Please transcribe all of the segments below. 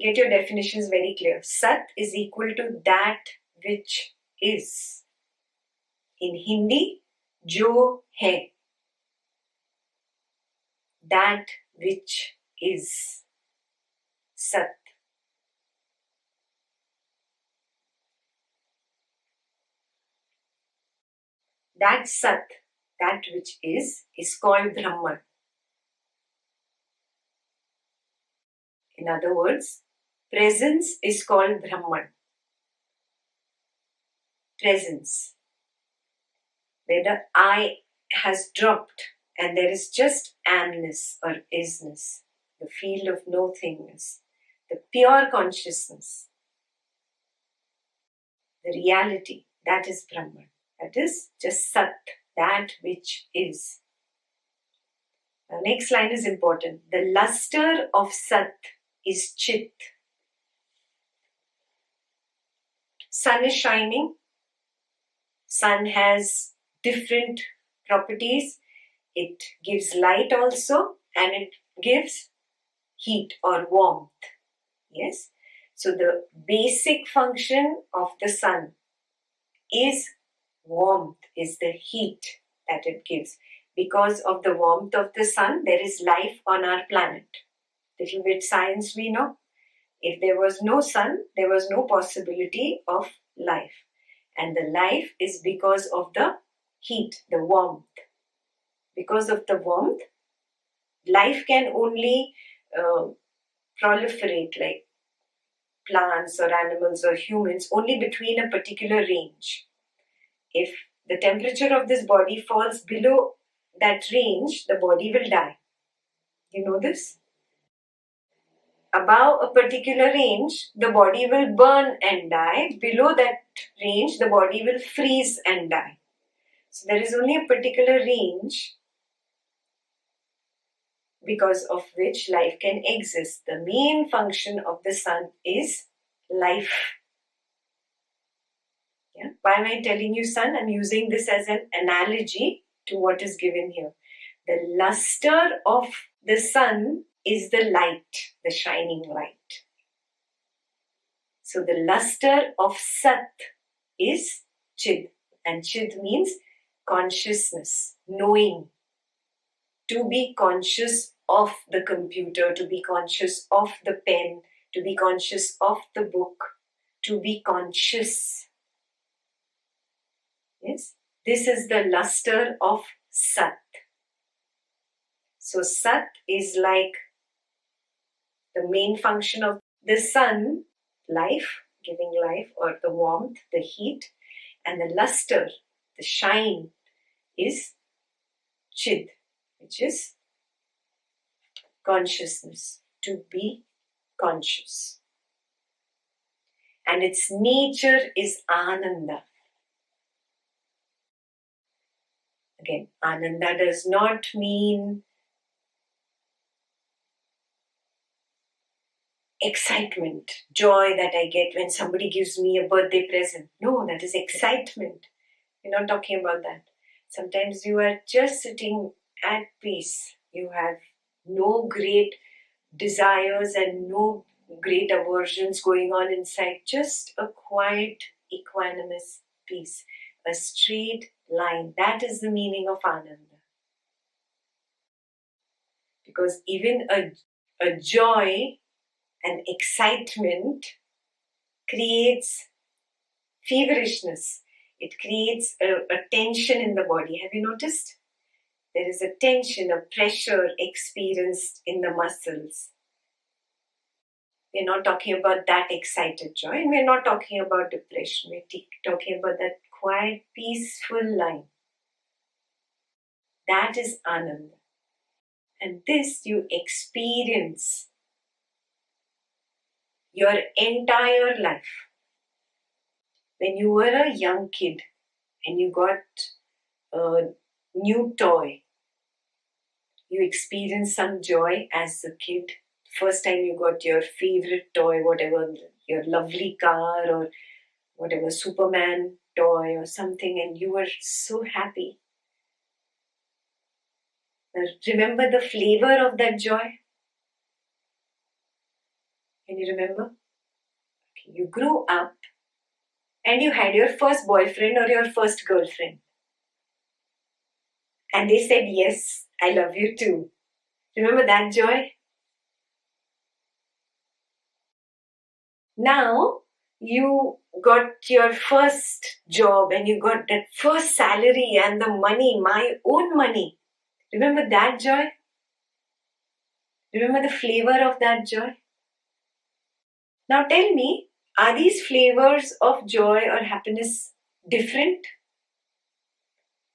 get your definitions very clear. Sat is equal to that which is. In Hindi, jo hai. That which is. Sat. That Sat, that which is called Brahman. In other words, presence is called Brahman. Presence. Where the I has dropped and there is just amness or isness, the field of no thingness, the pure consciousness, the reality, that is Brahman. That is just Sat, that which is. The next line is important. The luster of Sat is Chit. Sun is shining. Sun has different properties. It gives light also and it gives heat or warmth. Yes. So the basic function of the sun is warmth, is the heat that it gives. Because of the warmth of the sun, there is life on our planet. Little bit science we know. If there was no sun, there was no possibility of life. And the life is because of the heat, the warmth. Because of the warmth, life can only proliferate, like plants or animals or humans, only between a particular range. If the temperature of this body falls below that range, the body will die. You know this? Above a particular range, the body will burn and die. Below that range, the body will freeze and die. So there is only a particular range because of which life can exist. The main function of the sun is life. Yeah? Why am I telling you sun? I'm using this as an analogy to what is given here. The luster of the sun is the light, the shining light. So the luster of Sat is Chit. And Chit means consciousness, knowing. To be conscious of the computer, to be conscious of the pen, to be conscious of the book, to be conscious. Yes, this is the luster of Sat. So Sat is like the main function of the sun, life, giving life, or the warmth, the heat, and the luster, the shine, is Chit, which is consciousness, to be conscious. And its nature is Ananda. Again, Ananda does not mean excitement, joy that I get when somebody gives me a birthday present. No, that is excitement. We're not talking about that. Sometimes you are just sitting at peace. You have no great desires and no great aversions going on inside. Just a quiet, equanimous peace. A straight line. That is the meaning of Ananda. Because even a joy and excitement creates feverishness. It creates a tension in the body. Have you noticed? There is a tension, a pressure experienced in the muscles. We're not talking about that excited joy, and we're not talking about depression. We're talking about that quiet, peaceful line. That is Ananda. And this you experience your entire life. When you were a young kid and you got a new toy, you experienced some joy as a kid. First time you got your favorite toy, whatever, your lovely car or whatever, Superman toy or something, and you were so happy. Now, remember the flavor of that joy? Can you remember? Okay, you grew up and you had your first boyfriend or your first girlfriend. And they said, yes, I love you too. Remember that joy? Now you got your first job and you got that first salary and the money, my own money. Remember that joy? Remember the flavor of that joy? Now tell me, are these flavors of joy or happiness different?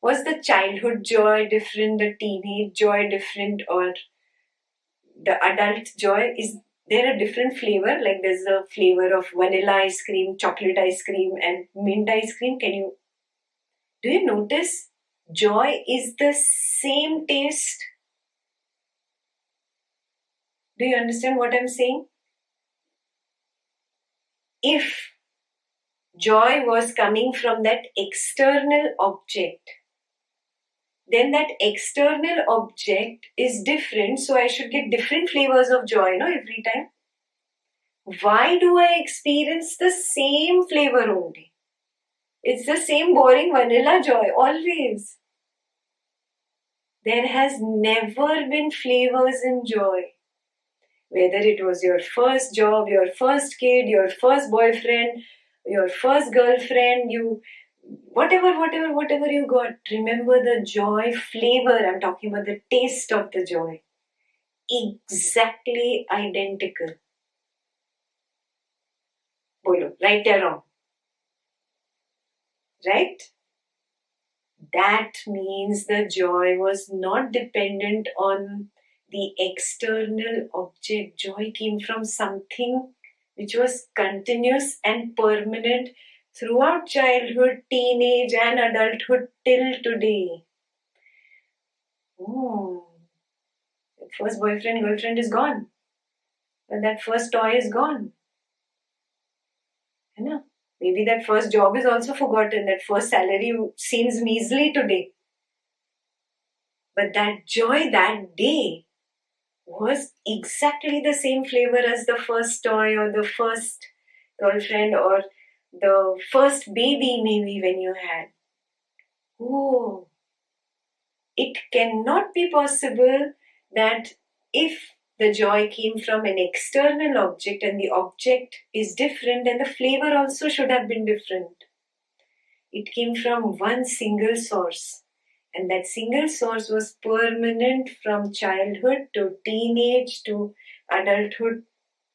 Was the childhood joy different, the teenage joy different, or the adult joy? Is there a different flavor? Like there's a flavor of vanilla ice cream, chocolate ice cream, and mint ice cream. Do you notice? Joy is the same taste. Do you understand what I'm saying? If joy was coming from that external object, then that external object is different, so I should get different flavors of joy, no, every time. Why do I experience the same flavor only? It's the same boring vanilla joy, always. There has never been flavors in joy. Whether it was your first job, your first kid, your first boyfriend, your first girlfriend, whatever you got, remember the joy flavor. I'm talking about the taste of the joy. Exactly identical. Bolo, right or wrong? Right? That means the joy was not dependent on the external object. Joy came from something which was continuous and permanent throughout childhood, teenage, and adulthood till today. That first boyfriend, girlfriend is gone. But that first toy is gone. You know? Maybe that first job is also forgotten. That first salary seems measly today. But that joy that day was exactly the same flavor as the first toy or the first girlfriend or the first baby maybe when you had. Oh, it cannot be possible that if the joy came from an external object and the object is different, then the flavor also should have been different. It came from one single source. And that single source was permanent from childhood to teenage to adulthood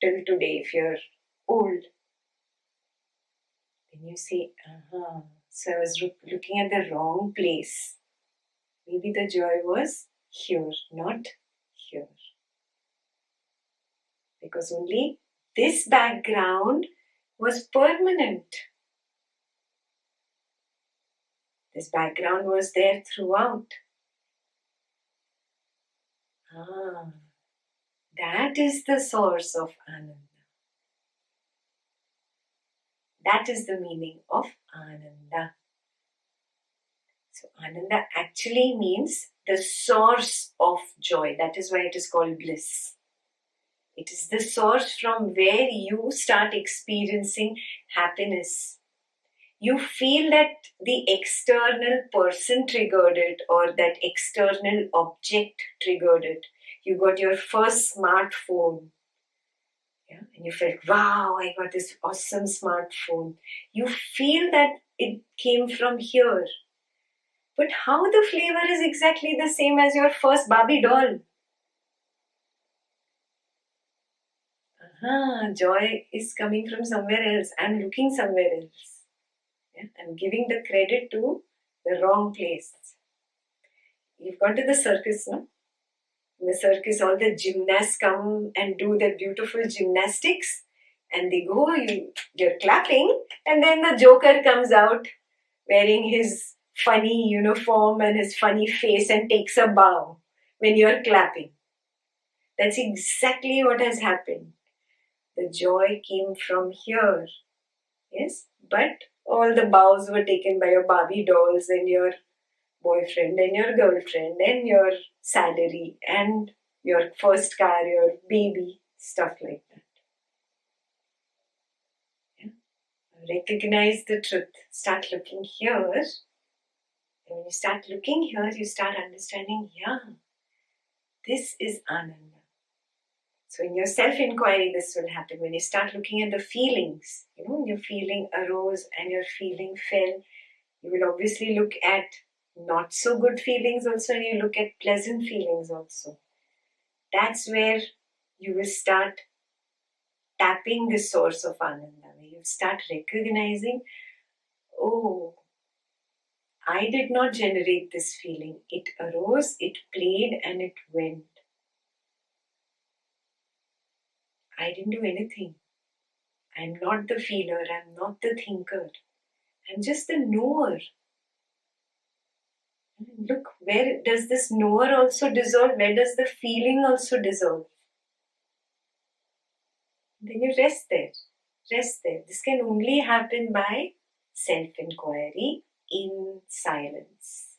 till today, if you're old. Then you say, so I was looking at the wrong place. Maybe the joy was here, not here. Because only this background was permanent. This background was there throughout. That is the source of Ananda. That is the meaning of Ananda. So Ananda actually means the source of joy. That is why it is called bliss. It is the source from where you start experiencing happiness. You feel that the external person triggered it or that external object triggered it. You got your first smartphone. Yeah, and you felt, wow, I got this awesome smartphone. You feel that it came from here. But how the flavor is exactly the same as your first Barbie doll? Joy is coming from somewhere else. I'm looking somewhere else. Yeah? I'm giving the credit to the wrong place. You've gone to the circus, no? In the circus, all the gymnasts come and do their beautiful gymnastics. And they go, you're clapping. And then the joker comes out wearing his funny uniform and his funny face and takes a bow when you're clapping. That's exactly what has happened. The joy came from here. Yes, but all the bows were taken by your Barbie dolls and your boyfriend and your girlfriend and your salary and your first car, your baby, stuff like that. Recognize the truth. Start looking here. And when you start looking here, you start understanding, yeah, this is Ananda. So in your self-inquiry, this will happen. When you start looking at the feelings, your feeling arose and your feeling fell, you will obviously look at not so good feelings also, and you look at pleasant feelings also. That's where you will start tapping the source of Ananda, where you start recognizing, oh, I did not generate this feeling. It arose, it played, and it went. I didn't do anything. I'm not the feeler, I'm not the thinker. I'm just the knower. Look, where does this knower also dissolve? Where does the feeling also dissolve? Then you rest there. Rest there. This can only happen by self-inquiry in silence.